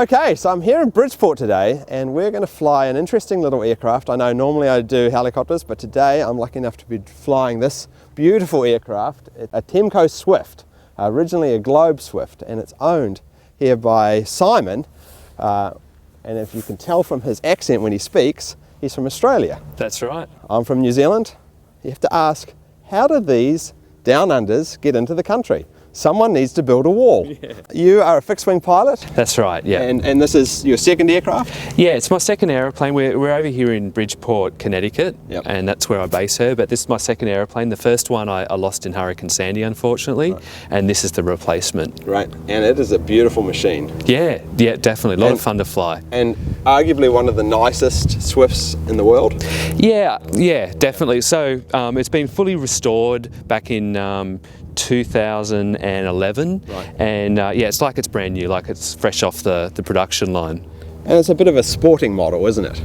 Okay, so I'm here in Bridgeport today and we're going to fly an interesting little aircraft. I know normally I do helicopters, but today I'm lucky enough to be flying this beautiful aircraft, a Temco Swift, originally a Globe Swift, and it's owned here by Simon. And if you can tell from his accent when he speaks, he's from Australia. That's right. I'm from New Zealand. You have to ask, how do these down unders get into the country? Someone needs to build a wall. Yeah. You are a fixed wing pilot? That's right, yeah. And this is your second aircraft? Yeah, it's my second aeroplane. We're over here in Bridgeport, Connecticut, yep. And that's where I base her, but this is my second aeroplane. The first one I lost in Hurricane Sandy, unfortunately, right. And this is the replacement. Right, and it is a beautiful machine. Yeah, definitely. A lot of fun to fly. And arguably one of the nicest Swifts in the world? Yeah, definitely. So it's been fully restored back in 2011, right. And yeah, it's like it's brand new, like it's fresh off the production line. And it's a bit of a sporting model, isn't it?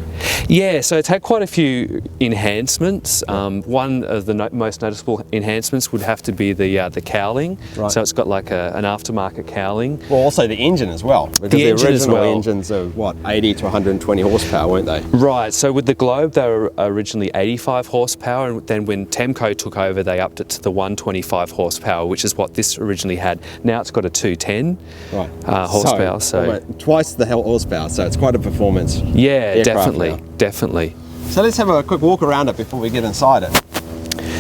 Yeah, so it's had quite a few enhancements. One of the most noticeable enhancements would have to be the cowling. Right. So it's got like an aftermarket cowling. Well, also the engine as well, because the original engines are what, 80 to 120 horsepower, weren't they? Right, so with the Globe they were originally 85 horsepower, and then when Temco took over they upped it to the 125 horsepower, which is what this originally had. Now it's got a 210 horsepower. So twice the horsepower, so it's quite a performance. Yeah, definitely. So let's have a quick walk around it before we get inside it.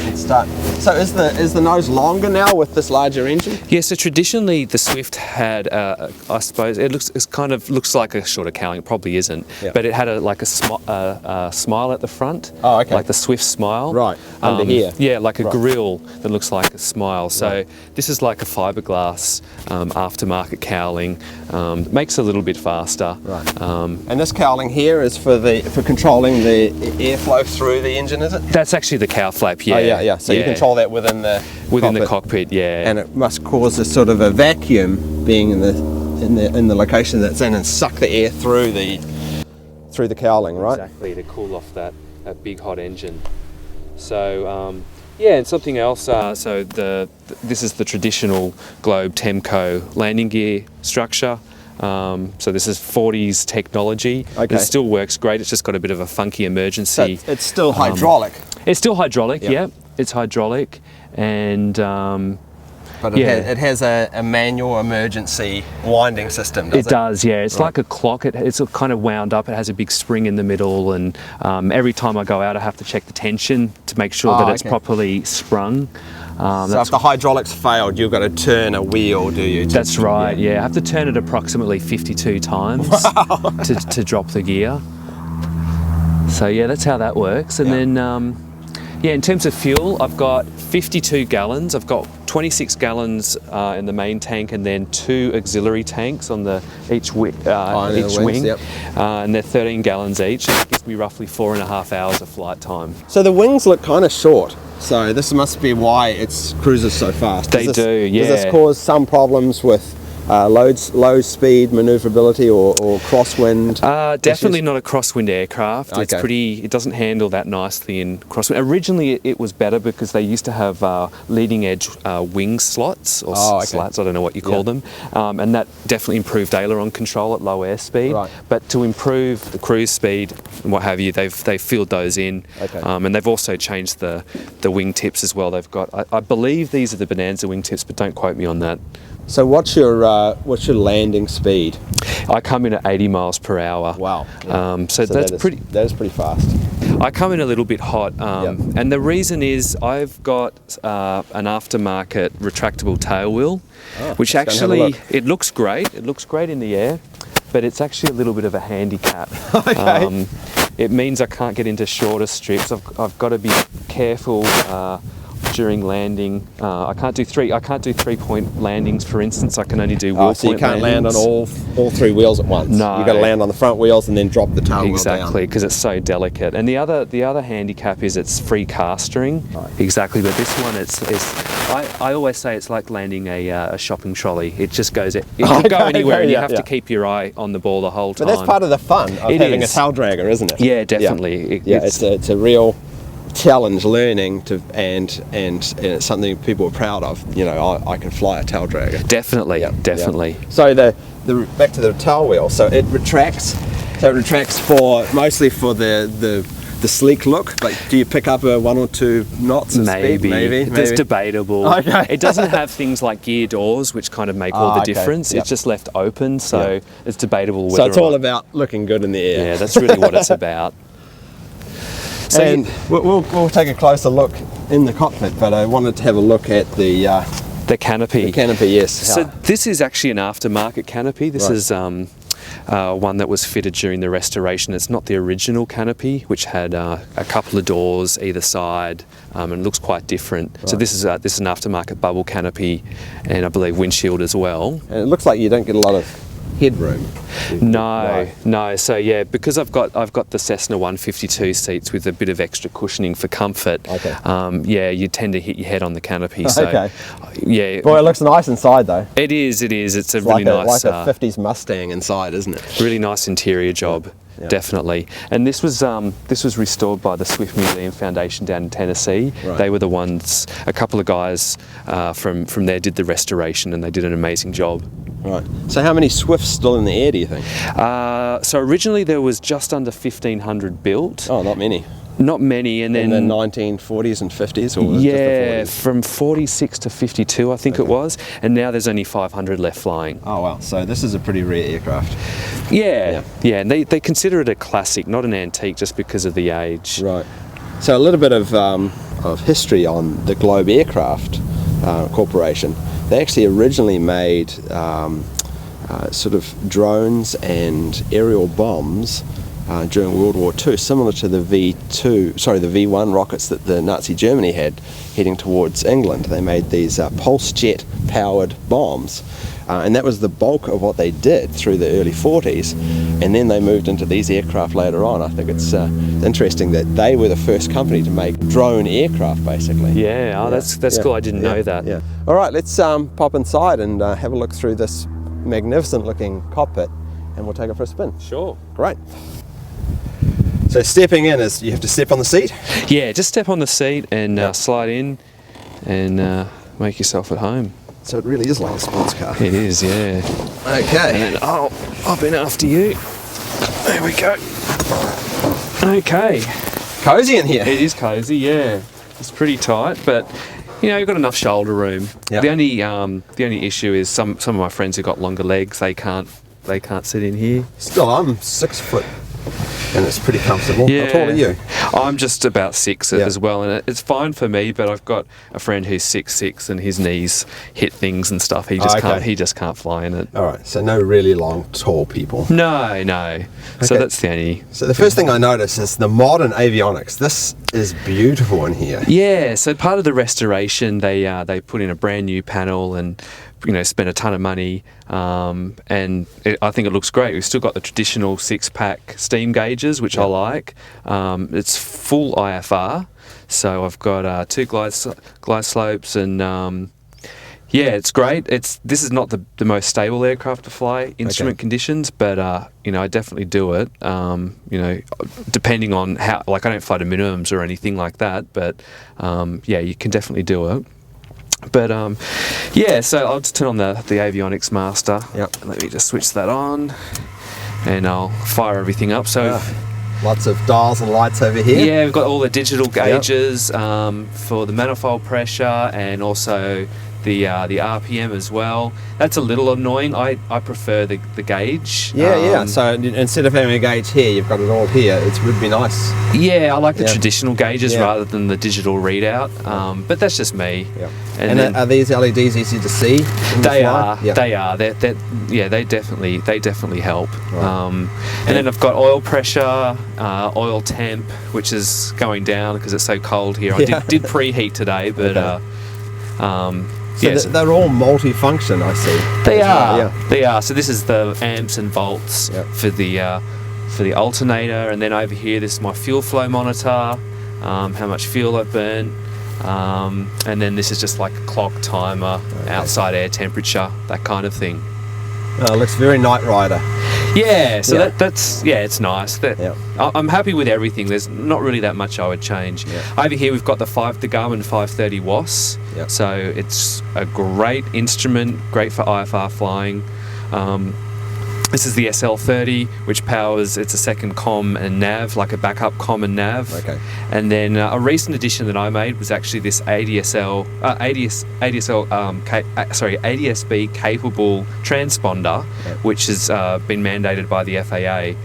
Let's start. So is the nose longer now with this larger engine? Yeah, so traditionally the Swift had, I suppose, it looks like a shorter cowling. It probably isn't, yeah. But it had a smile at the front. Oh, okay. Like the Swift smile. Right, under here. Yeah, like a grill that looks like a smile. So right. This is like a fiberglass aftermarket cowling. Makes it a little bit faster. Right. And this cowling here is for controlling the airflow through the engine, is it? That's actually the cow flap. Yeah. Oh, yeah. So you control that within the cockpit, yeah. And it must cause a sort of a vacuum being in the location that's in, and suck the air through the cowling, right? Exactly, to cool off that big hot engine. So yeah, and something else. This is the traditional Globe Temco landing gear structure. So this is 40s technology. Okay. It still works great. It's just got a bit of a funky emergency. So it's still hydraulic. It's still hydraulic. Yep. Yeah, it's hydraulic, and but it has a manual emergency winding system. It does. Yeah, it's right. Like a clock. It's kind of wound up. It has a big spring in the middle, and every time I go out, I have to check the tension to make sure that it's properly sprung. So if the hydraulics failed, you've got to turn a wheel, do you? That's right, yeah. I have to turn it approximately 52 times to drop the gear. So yeah, that's how that works. And then, in terms of fuel, I've got 52 gallons. I've got 26 gallons in the main tank, and then 2 auxiliary tanks on each wing. Yep. And they're 13 gallons each. It gives me roughly 4.5 hours of flight time. So the wings look kind of short. So this must be why it cruises so fast. Does this cause some problems with low speed maneuverability or crosswind? Definitely not a crosswind aircraft. Okay. It doesn't handle that nicely in crosswind. Originally it was better because they used to have leading edge wing slots or slats, I don't know what you call them, and that definitely improved aileron control at low airspeed. Right. But to improve the cruise speed and what have you, they've filled those in, and they've also changed the wing tips as well. They've got, I believe these are the Bonanza wing tips, but don't quote me on that. So what's your landing speed? I come in at 80 miles per hour. Wow. So that is pretty fast. I come in a little bit hot, and the reason is I've got an aftermarket retractable tail wheel, which actually it looks great. It looks great in the air, but it's actually a little bit of a handicap. Okay. It means I can't get into shorter strips. I've got to be careful during landing. I can't do 3-point landings, for instance. I can only do wheel point landings. So you can't land on all 3 wheels at once. No, you've got to land on the front wheels and then drop the tail wheel down. Exactly, because it's so delicate. And the other handicap is it's free castering. Right. Exactly, but this one I always say it's like landing a shopping trolley. It just goes. It can go anywhere, and you have to keep your eye on the ball the whole time. But that's part of the fun of having a tail dragger, isn't it? Yeah, definitely. It's a real challenge learning and it's something people are proud of. I can fly a tail dragger. Definitely. So back to the tail wheel. So it retracts. So it retracts mostly for the sleek look. But do you pick up 1 or 2 knots of speed? Maybe. It's debatable. Okay. It doesn't have things like gear doors, which kind of make all the difference. Yep. It's just left open, so it's debatable whether. So it's all about looking good in the air. Yeah, that's really what it's about. So and we'll take a closer look in the cockpit, but I wanted to have a look at the canopy. The canopy, yes. So this is actually an aftermarket canopy. This is one that was fitted during the restoration. It's not the original canopy, which had a couple of doors either side, and looks quite different. Right. So this is an aftermarket bubble canopy, and I believe windshield as well. And it looks like you don't get a lot of headroom. No. So yeah, because I've got the Cessna 152 seats with a bit of extra cushioning for comfort. Okay. You tend to hit your head on the canopy. So, okay. Yeah. Boy, it looks nice inside though. It is. It's a like really nice, like a 50s Mustang inside, isn't it? Really nice interior job. Yeah. Definitely. And this was restored by the Swift Museum Foundation down in Tennessee. Right. They were the ones. A couple of guys from there did the restoration, and they did an amazing job. Right. So how many Swifts still in the air, do you think? So originally there was just under 1,500 built. Oh, not many. Not many, and then in the 1940s and 50s, or yeah, just the 40s? From 46 to 52, I think it was, and now there's only 500 left flying. Oh wow! So this is a pretty rare aircraft. Yeah, and they consider it a classic, not an antique, just because of the age. Right. So a little bit of history on the Globe Aircraft Corporation. They actually originally made sort of drones and aerial bombs during World War II, similar to the V1 rockets that the Nazi Germany had heading towards England. They made these pulse jet powered bombs, and that was the bulk of what they did through the early 40s, and then they moved into these aircraft later on. I think it's interesting that they were the first company to make drone aircraft, basically. That's cool. I didn't know that. Yeah. All right, let's pop inside and have a look through this magnificent looking cockpit, and we'll take it for a spin. Sure. Great. So stepping in is you have to step on the seat? Yeah, just step on the seat and slide in and make yourself at home. So it really is like a sports car. It is, yeah. Okay. And then I'll hop in after you. There we go. Okay. Cozy in here. It is cozy, yeah. It's pretty tight, but you've got enough shoulder room. Yep. The only issue is some of my friends who've got longer legs, they can't sit in here. Still, I'm 6 foot. And it's pretty comfortable. Yeah. How tall are you? I'm just about 6 as well, and it's fine for me. But I've got a friend who's 6'6", and his knees hit things and stuff. He just can't fly in it. All right, so no really long, tall people. No. Okay. So that's the only. So the first thing I notice is the modern avionics. This is beautiful in here. Yeah. So part of the restoration, they put in a brand new panel and spent a ton of money, and I think it looks great. We've still got the traditional 6-pack steam gauges, which I like. It's full IFR, so I've got 2 glide slopes, and it's great. This is not the most stable aircraft to fly instrument conditions, but I definitely do it. Depending on how, I don't fly to minimums or anything like that, but you can definitely do it. But so I'll just turn on the avionics master. Yep. Let me just switch that on, and I'll fire everything up. So lots of dials and lights over here. Yeah, we've got all the digital gauges for the manifold pressure, and also the RPM as well. That's a little annoying. I prefer the gauge. So instead of having a gauge here, you've got it all here. It would be nice. Yeah, I like the traditional gauges rather than the digital readout. But that's just me. Yeah. And then, are these LEDs easy to see? They are. They are. They definitely help. Right. And then I've got oil pressure, oil temp, which is going down because it's so cold here. I did preheat today, but. So they're all multi-function, I see. They are. They are. So this is the amps and volts for the alternator, and then over here, this is my fuel flow monitor, how much fuel I've burnt, and then this is just like a clock timer, outside air temperature, that kind of thing. Oh, it looks very Knight Rider. Yeah, so that's it's nice. I'm happy with everything. There's not really that much I would change. Over here we've got the Garmin 530 WAS. So it's a great instrument, great for IFR flying. This is the SL30, which powers, it's a second comm and nav, like a backup comm and nav. Okay. And then a recent addition that I made was actually this ADSB capable transponder, which has been mandated by the FAA.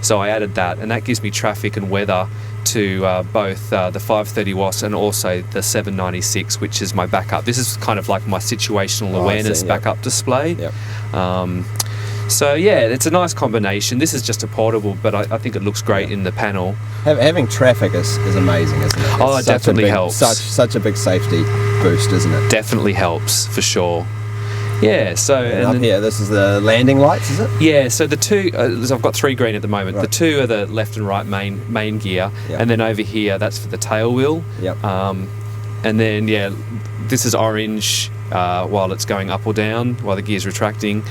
So I added that, and that gives me traffic and weather to both the 530 watts and also the 796, which is my backup. This is kind of like my situational awareness backup display. Yep. So yeah, it's a nice combination. This is just a portable, but I think it looks great in the panel. Having traffic is amazing, isn't it? It definitely helps. Such a big safety boost, isn't it? Definitely helps, for sure. Yeah, so... And up here, this is the landing lights, is it? Yeah, so the two... I've got 3 green at the moment. Right. The 2 are the left and right main gear. Yep. And then over here, that's for the tail wheel. Yep. And then, yeah, this is orange while it's going up or down, while the gear's retracting.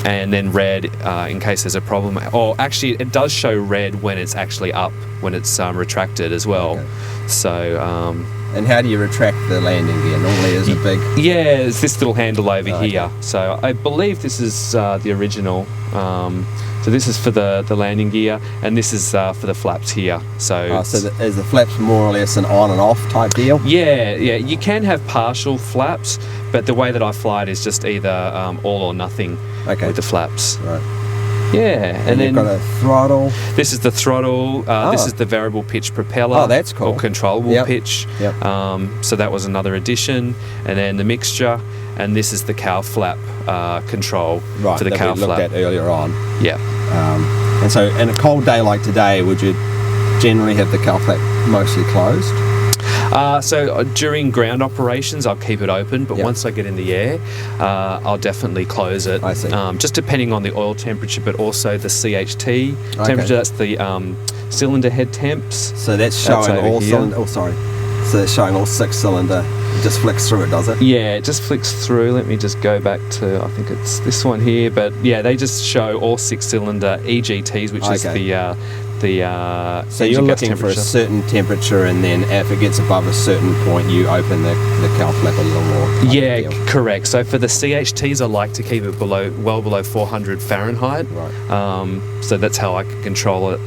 And then red in case there's a problem. Or actually, it does show red when it's actually up, when it's retracted as well. Okay. So... And how do you retract the landing gear? Normally there's a big... Yeah, it's this little handle over here. Okay. So I believe this is the original. So this is for the landing gear, and this is for the flaps here. So, is the flaps more or less an on and off type deal? Yeah. You can have partial flaps, but the way that I fly it is just either all or nothing with the flaps. Right. Yeah, and then you've got a throttle. This is the throttle. This is the variable pitch propeller. Oh, that's cool. Or controllable pitch. Yep. So that was another addition, and then the mixture, and this is the cowl flap control for the cowl flap. That we looked at earlier on. Yeah. And so, in a cold day like today, would you generally have the cowl flap mostly closed? So during ground operations, I'll keep it open, but once I get in the air, I'll definitely close it. I see. Just depending on the oil temperature, but also the CHT temperature. That's the cylinder head temps. So that's showing all cylinder. Oh, sorry. So that's showing all 6 cylinder. It just flicks through it, does it? Yeah, it just flicks through. Let me just go back to, I think it's this one here, but yeah, they just show all 6 cylinder EGTs, which is so you're looking for a certain temperature, and then if it gets above a certain point, you open the cowl flap a little more. Yeah, correct. So for the CHTs, I like to keep it well below 400 Fahrenheit. Right. So that's how I can control it.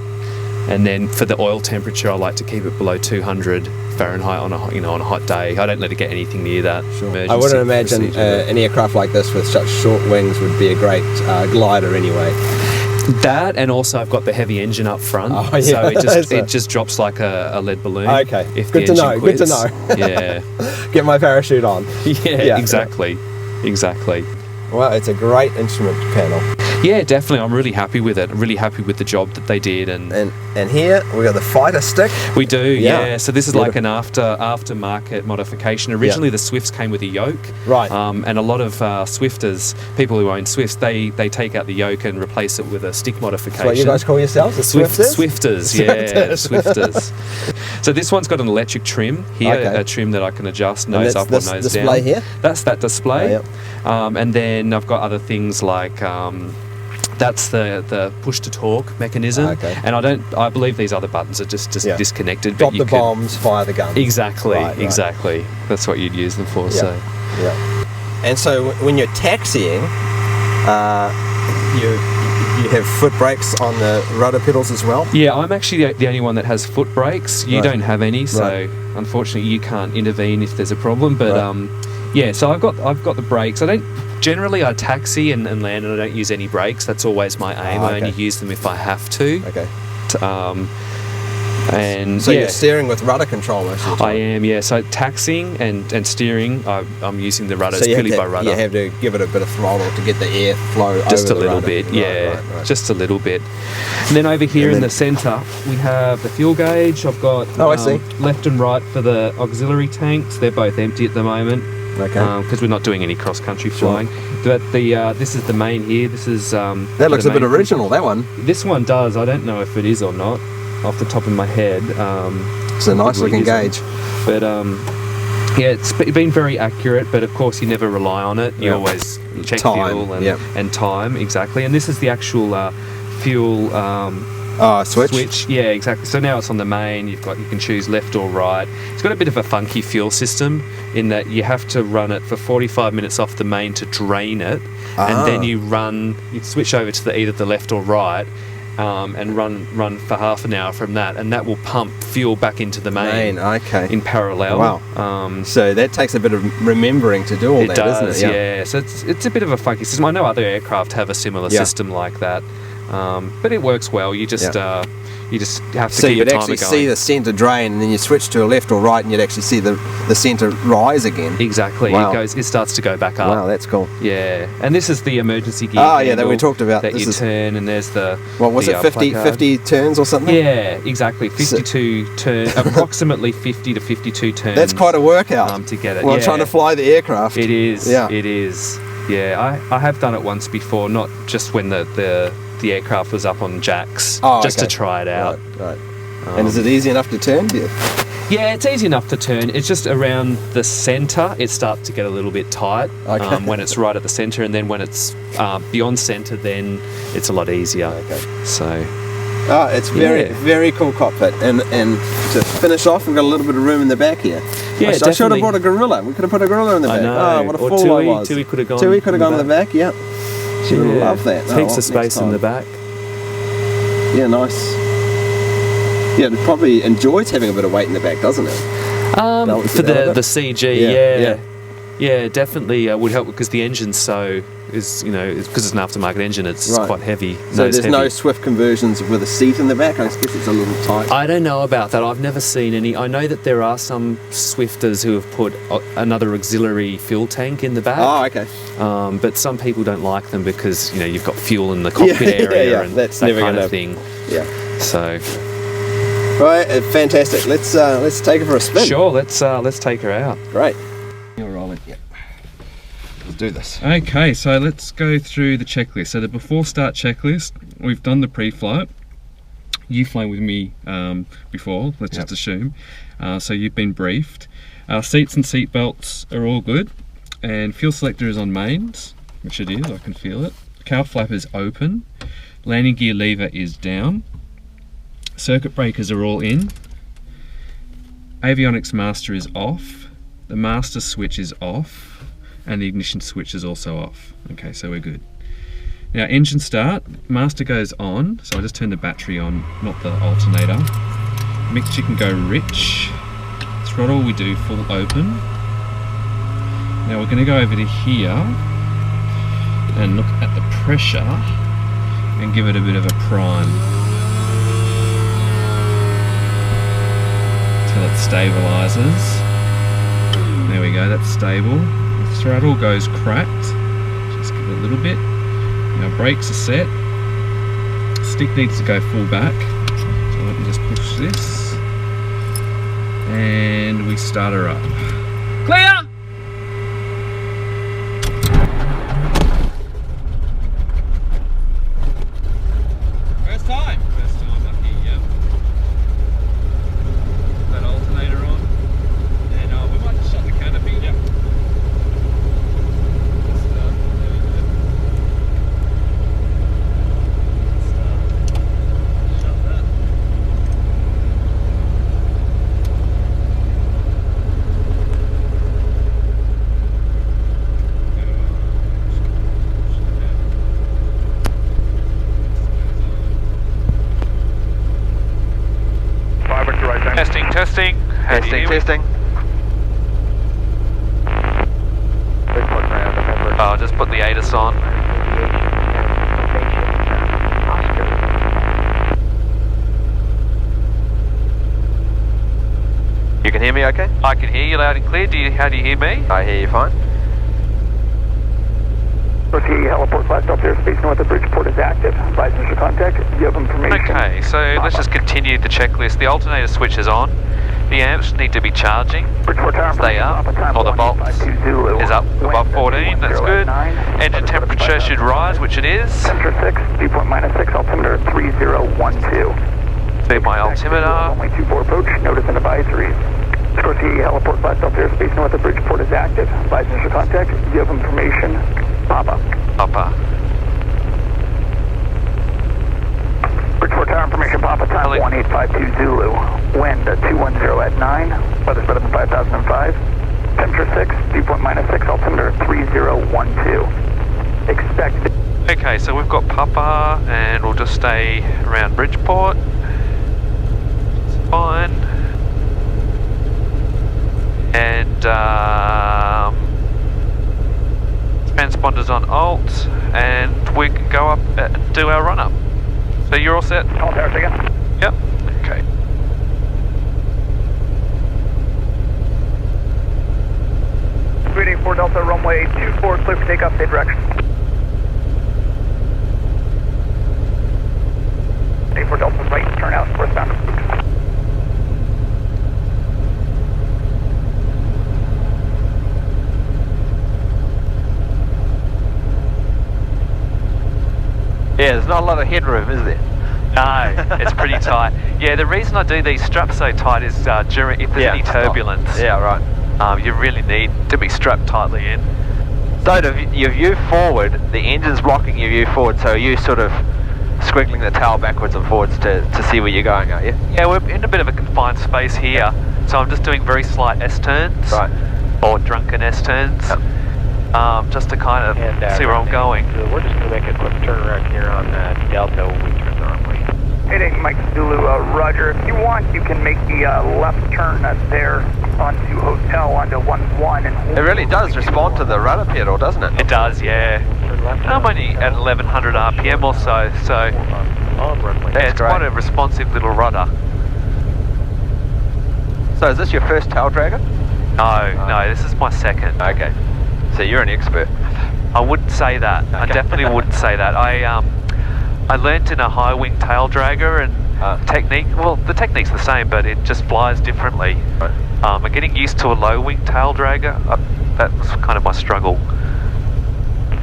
And then for the oil temperature, I like to keep it below 200 Fahrenheit on a hot day. I don't let it get anything near that. Sure. I wouldn't imagine an aircraft like this with such short wings would be a great glider anyway. That, and also I've got the heavy engine up front, so it just drops like a lead balloon. Okay, if good the to know. engine quits. Good to know. Yeah. Get my parachute on. Yeah, exactly. Well, it's a great instrument panel. Yeah, definitely. I'm really happy with it. I'm really happy with the job that they did. And here we got the fighter stick. We do, yeah. So this is like an aftermarket modification. Originally, the Swifts came with a yoke. Right. And a lot of Swifters, people who own Swifts, they take out the yoke and replace it with a stick modification. That's what you guys call yourselves? The Swifters? Swifters, yeah. Swifters. So this one's got an electric trim here, a trim that I can adjust nose up or nose down. Display here? That's that display. Oh, yep. And then I've got other things like that's the push to torque mechanism. Okay. And I believe these other buttons are just disconnected. Drop the bombs, fire the guns. Exactly, exactly. That's what you'd use them for. Yeah. So. Yeah. And so when you're taxiing, you have foot brakes on the rudder pedals as well? Yeah, I'm actually the only one that has foot brakes. You don't have any, so unfortunately you can't intervene if there's a problem. But yeah, so I've got the brakes. I taxi and land, and I don't use any brakes. That's always my aim. I only use them if I have to. Okay. And so you're steering with rudder control most of the time? I am, yeah. So taxiing and steering, I'm using the rudders purely by rudder. You have to give it a bit of throttle to get the air flow just over the little rudder. bit, yeah. Just a little bit. And then over here in the centre, we have the fuel gauge. I've got I see. left and right for the auxiliary tanks. They're both empty at the moment. Okay. Because we're not doing any cross-country flying. But this is the main here. This is that looks a bit original. That one. This one does. I don't know if it is or not, off the top of my head. It's a nice-looking gauge. But yeah, it's been very accurate. But of course, you never rely on it. You always check fuel and time exactly. And this is the actual fuel Switch. Yeah, exactly. So now it's on the main. You can choose left or right. It's got a bit of a funky fuel system in that you have to run it for 45 minutes off the main to drain it, and then you switch over to either the left or right. And run for half an hour from that, and that will pump fuel back into the main in parallel. Wow. So that takes a bit of remembering to do all that, doesn't it? Yeah. So it's a bit of a funky system. I know other aircraft have a similar system like that, but it works well. You just have to keep your timer going. So you'd actually see the centre drain, and then you switch to a left or right, and you'd actually see the centre rise again. Exactly. Wow. It starts to go back up. Wow, that's cool. Yeah. And this is the emergency gear. Oh yeah, that we talked about. That you turn, and there's the... What was it, 50 turns or something? Yeah, exactly. 52 turns, approximately 50 to 52 turns. That's quite a workout. To get it. While trying to fly the aircraft. It is. Yeah. It is. Yeah, I have done it once before, not just when the aircraft was up on jacks, to try it out. Right. And is it easy enough to turn? Yeah, it's easy enough to turn. It's just around the centre, it starts to get a little bit tight when it's right at the centre, and then when it's beyond centre, then it's a lot easier. Okay. So... it's very cool cockpit, and to finish off, we've got a little bit of room in the back here. Yeah, I should have brought a gorilla. We could have put a gorilla in the back. I know. What a fool I was. Tui could have gone. Tui could have gone in the back. Yeah. She would love that. Heaps of space in the back. Yeah, nice. Yeah, it probably enjoys having a bit of weight in the back, doesn't it? For the CG, yeah, definitely would help because the engine's because it's an aftermarket engine, it's quite heavy. So there's no Swift conversions with a seat in the back. I guess it's a little tight. I don't know about that. I've never seen any. I know that there are some Swifters who have put another auxiliary fuel tank in the back. Oh, okay. But some people don't like them because you've got fuel in the cockpit area and that's that never kind gonna, of thing. Yeah. So. Right, fantastic. Let's take her for a spin. Sure, let's take her out. Great. You're rolling. Yeah. Let's do this. Okay, so let's go through the checklist. So the before start checklist, we've done the pre-flight. You've flown with me before, let's just assume. So you've been briefed. Seats and seat belts are all good. And fuel selector is on mains, which it is, I can feel it. Cowl flap is open. Landing gear lever is down. Circuit breakers are all in. Avionics master is off. The master switch is off. And the ignition switch is also off. Okay, so we're good. Now engine start, master goes on, so I just turn the battery on, not the alternator. Mixture can go rich. Throttle we do full open. Now we're going to go over to here and look at the pressure and give it a bit of a prime till it stabilizes. There we go, that's stable. The throttle goes cracked, just give it a little bit. Now brakes are set. Stick needs to go full back, so let me just push this and we start her up. Clear! First time, lucky, yep. That alternator on, and we might just shut the canopy. Yep. Testing. I'll just put the ATIS on. You can hear me okay? I can hear you loud and clear. How do you hear me? I hear you fine. Proceed, heliport flat stop there, space north of Bridgeport is active. Advise initial contact, you have information. Okay, so let's just continue the checklist. The alternator switch is on. The amps need to be charging. Stay up, or the volt is up above 14, that's good. Engine temperature should rise, which it is. Temperature 6, dew point -6, altimeter 3012. See my altimeter. Only 24 approach, notice and advisories. Proceed, heliport flat stop there, space north of Bridgeport is active. Advise initial contact, you have information. Papa. Papa. Bridgeport tower information, 52 Zulu. Wind 210 at 9. Weather's better than 5005. Temperature 6, dew point -6, altimeter 3012. Expect. Okay, so we've got Papa, and we'll just stay around Bridgeport. It's fine. And transponders on alt, and we can go up and do our run up. So you're all set? All tower again. Yep. Okay. Greeting 4 Delta, runway 24, clear for takeoff, same direction. 4 Delta, right turn out, northbound. Yeah, there's not a lot of headroom, is there? No, it's pretty tight. Yeah, the reason I do these straps so tight is during if there's any turbulence. Yeah, right. You really need to be strapped tightly in. So your view forward, the engine's blocking your view forward, so you sort of squiggling the tail backwards and forwards to see where you're going, are you? Yeah, we're in a bit of a confined space here, so I'm just doing very slight S-turns. Right. Or drunken S-turns. Yep. Just to kind of see where I'm going. So we're just going to make a quick turnaround here on Delta when we turn the runway. 88 Mike Zulu, Roger. If you want, you can make the left turn there onto Hotel, onto 11 and hold. It really does respond to the rudder pedal, doesn't it? It does, yeah. I'm only at 1100 RPM or so, so On runway. yeah, it's quite a responsive little rudder. So is this your first tail dragger? No, this is my second. Okay. So you're an expert. I wouldn't say that. I definitely wouldn't say that. I learnt in a high wing tail dragger and technique. Well, the technique's the same, but it just flies differently. Right. And getting used to a low wing tail dragger, that was kind of my struggle.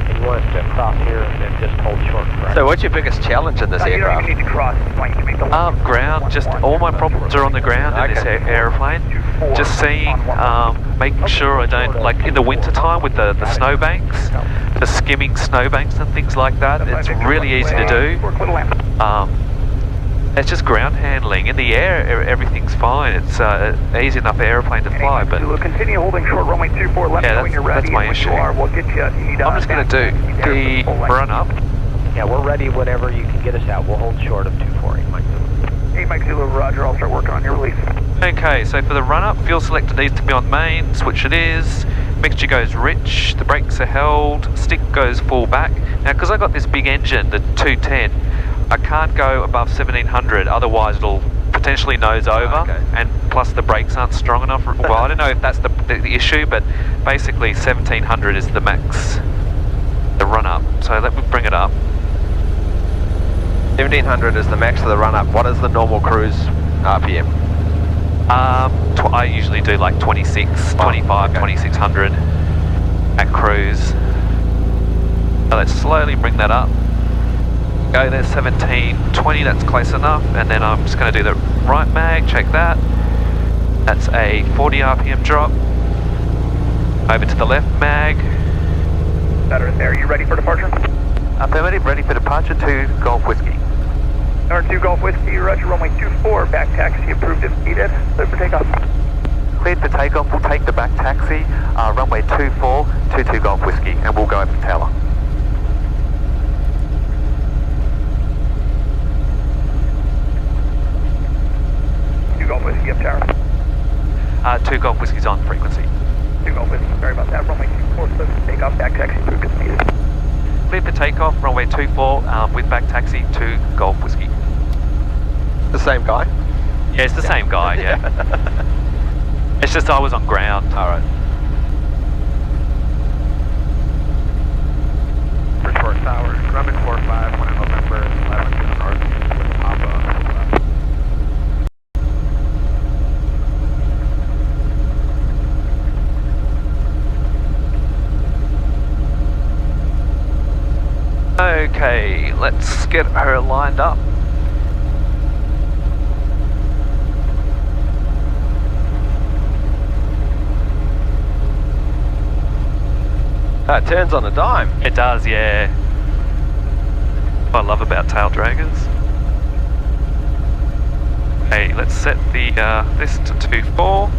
You want us to cross here and then just hold short, correct? So what's your biggest challenge in this You don't aircraft? even need to cross. You want to make the Ground, just all my problems are on the ground in this aeroplane. Just seeing, making sure I don't, like in the winter time with the snowbanks, the skimming snowbanks and things like that, it's really easy to do. It's just ground handling. In the air, everything's fine. It's an easy enough airplane to fly, but We'll continue holding short runway 24. Let me know when you're ready. that's my and when issue. you are, we'll get you. I'm just going to do the run up. Yeah, we're ready whenever you can get us out. We'll hold short of 248, Mike Zulu. 8 Mike Zulu, Roger. I'll start working on your release. Okay, so for the run up, fuel selector needs to be on main, switch it is, mixture goes rich, the brakes are held, stick goes full back. Now because I got this big engine, the 210, I can't go above 1700, otherwise it'll potentially nose over, and plus the brakes aren't strong enough. Well, I don't know if that's the issue, but basically 1700 is the max, the run up. So let me bring it up. 1700 is the max of the run up. What is the normal cruise RPM? I usually do like 26, 25, 2600 at cruise. So let's slowly bring that up. Go there, 1720, that's close enough. And then I'm just going to do the right mag, check that. That's a 40 RPM drop. Over to the left mag. Better in there. Are you ready for departure? Affirmative, ready for departure to Golf Whiskey. Number 2 Golf Whiskey, Roger. Runway 24, back taxi approved if needed. Clear for takeoff. Cleared for takeoff, we'll take the back taxi, runway 24, 22 Golf Whiskey, and we'll go over to Tower. Golf Whiskey up tower. 2 Golf Whiskey's on frequency. 2 Golf Whiskey, sorry about that. Runway 24, clear for takeoff, back taxi approved if needed. Cleared for takeoff, runway 24, with back taxi to Golf Whiskey. The same guy? Yeah, it's the same guy, yeah. It's just I was on ground. Alright. Bridgeport Towers, Grumman 45, 1 November, 11 to the north, with Papa. Okay, let's get her lined up. It turns on a dime. It does, yeah. What I love about tail draggers. Hey, let's set the this to 2.4.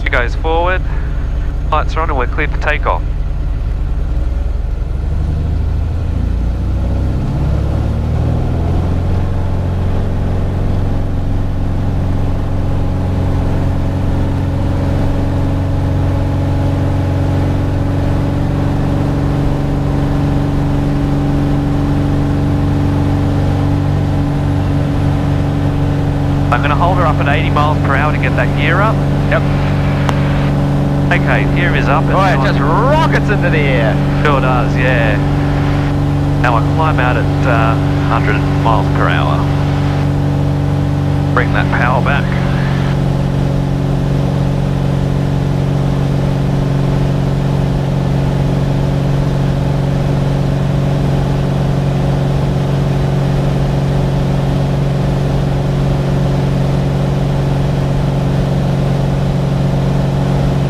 She goes forward. Lights are on and we're cleared for takeoff. I'm going to hold her up at 80 miles per hour to get that gear up. Yep. Okay, gear is up. Oh, it just rockets into the air. Sure does, yeah. Now I climb out at 100 miles per hour. Bring that power back.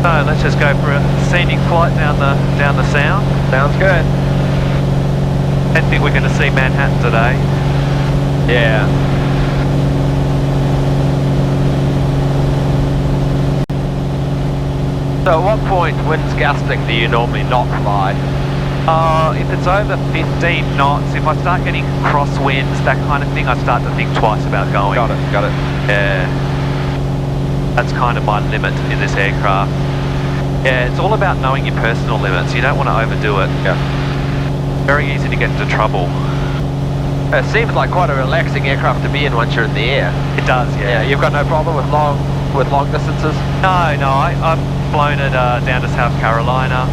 So let's just go for a scenic flight down the sound. Sounds good. I think we're going to see Manhattan today. Yeah. So at what point, wind's gusting, do you normally not fly? If it's over 15 knots, if I start getting crosswinds, that kind of thing, I start to think twice about going. Got it. Yeah. That's kind of my limit in this aircraft. Yeah, it's all about knowing your personal limits. You don't want to overdo it. Yeah. Very easy to get into trouble. It seems like quite a relaxing aircraft to be in once you're in the air. It does, yeah. Yeah, you've got no problem with long distances? No, I've flown it down to South Carolina,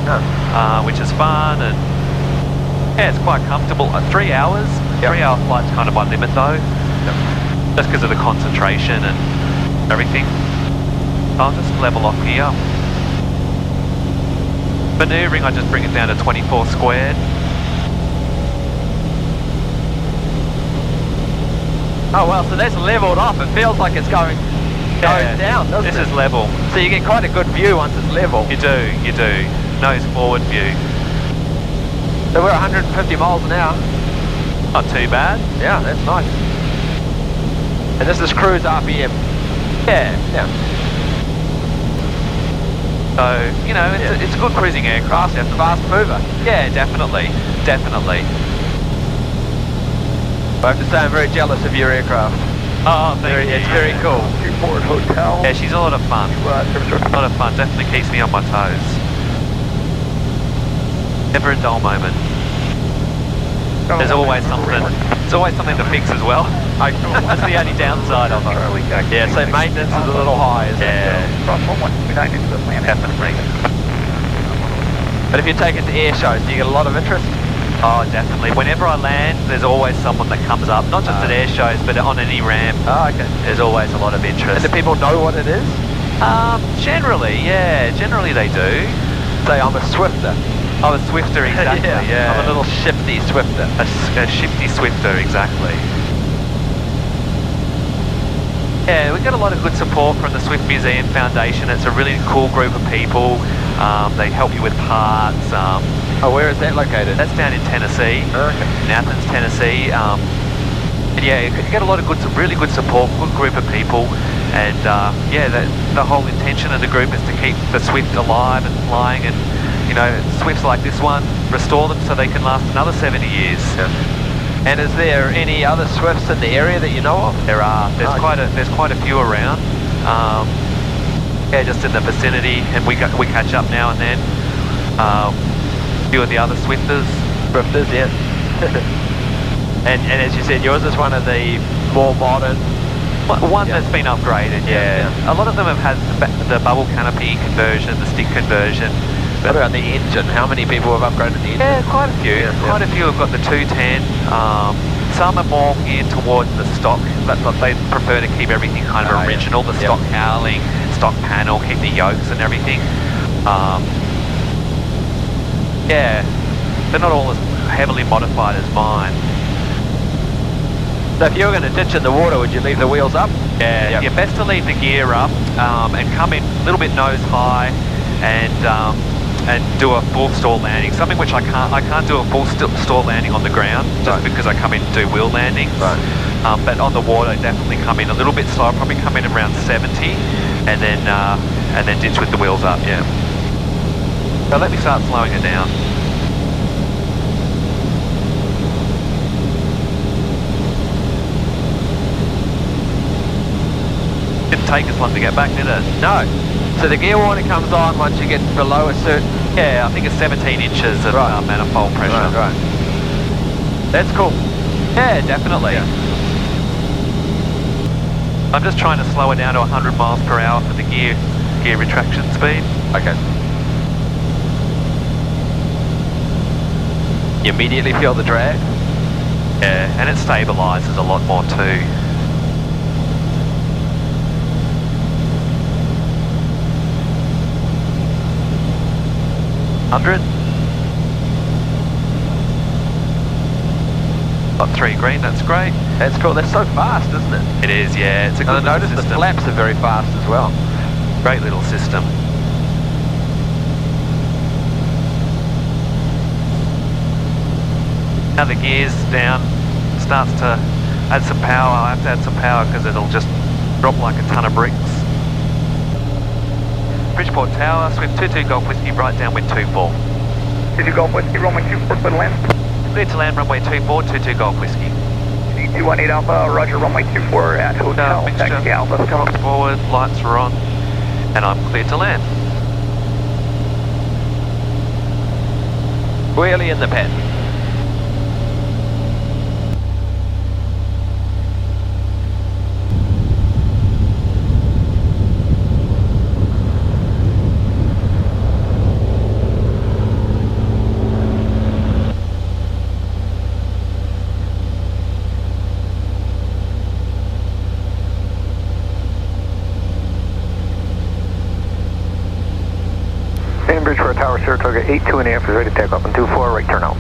which is fun, and yeah, it's quite comfortable. 3 hours. Yep. 3 hour flight's kind of my limit though. Yep. Just because of the concentration and everything. I'll just level off here. Maneuvering, I just bring it down to 24 squared. Oh well, so that's leveled off. It feels like it's going down, doesn't it? This is level. So you get quite a good view once it's level. You do. Nose forward view. So we're 150 miles an hour. Not too bad. Yeah, that's nice. And this is cruise RPM. Yeah. So, it's a good cruising aircraft. Fast mover. Yeah, definitely. I have to say I'm very jealous of your aircraft. Oh, thank you. It's very cool. Newport Hotel. Yeah, she's a lot of fun. Definitely keeps me on my toes. Never a dull moment. There's always something. There's always something to fix as well. That's the only downside of it. Yeah, so maintenance is a little high, isn't it? Definitely. But if you take it to air shows, do you get a lot of interest? Oh, definitely. Whenever I land, there's always someone that comes up. Not just at air shows, but on any ramp. Oh, okay. There's always a lot of interest. And do people know what it is? Generally, yeah. Generally they do. Say I'm a Swifter. Oh, a Swifter, exactly, yeah. I'm a little shifty Swifter. A shifty Swifter, exactly. Yeah, we get a lot of good support from the Swift Museum Foundation. It's a really cool group of people. They help you with parts. Where is that located? That's down in Tennessee, in Athens, Tennessee. And yeah, you get a lot of really good support, good group of people. And yeah, the whole intention of the group is to keep the Swift alive and flying, and Swifts like this one, restore them so they can last another 70 years. Yeah. And is there any other Swifts in the area that you know of? There are. There's quite a few around. Yeah, just in the vicinity, and we catch up now and then. A few of the other Swifters. Yeah. and as you said, yours is one of the more modern. One that's been upgraded, yeah. A lot of them have had the bubble canopy conversion, the stick conversion. What about the engine? How many people have upgraded the engine? Yeah, quite a few. Quite a few have got the 210. Some are more geared towards the stock, but they prefer to keep everything kind of original, the stock cowling, stock panel, keep the yokes and everything. Yeah, they're not all as heavily modified as mine. So if you were going to ditch in the water, would you leave the wheels up? Yeah, you're best to leave the gear up and come in a little bit nose high, and and do a full stall landing. Something which I can't do a full stall landing on the ground just because I come in to do wheel landings. Right. But on the water, I definitely come in a little bit slower. Probably come in around 70, and then ditch with the wheels up. Yeah. So let me start slowing it down. Didn't take us long to get back, did it? No. So the gear warning comes on once you get below a certain... Yeah, I think it's 17 inches of manifold pressure. Right. That's cool. Yeah, definitely. Yeah. I'm just trying to slow it down to 100 miles per hour for the gear retraction speed. Okay. You immediately feel the drag? Yeah, and it stabilises a lot more too. Got 3 green, that's great. That's cool. That's so fast, isn't it? It is, yeah. It's a good And I noticed system. the flaps are very fast as well. Great little system. Now the gear's down, starts to add some power. I have to add some power because it'll just drop like a ton of bricks. Bridgeport Tower, Swift 22 Golf Whiskey, right down with 24. 22 Golf Whiskey, runway 24, clear to land. Clear to land, runway 24, 22 Golf Whiskey. C218 Alpha, roger, runway 24 at Hotel, taxi Alpha. Come forward, lights are on, and I'm clear to land. Wheelie in the pen. Bridgeport Tower, Saratoga 82.5 is ready to take off on 24, right turn out.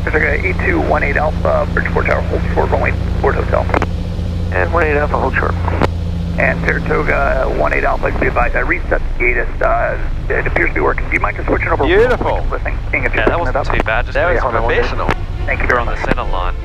Saratoga 8218 Alpha, Bridgeport Tower, hold short, runway Fort Hotel. And 18 Alpha, hold short. And Saratoga 18 Alpha, be advised, I reset the gate, it appears to be working. Do you mind just switching over? Beautiful. Listening, seeing if Yeah, you're that wasn't too bad. Just That was hold on one professional. Thank you you're very on the much. centre line.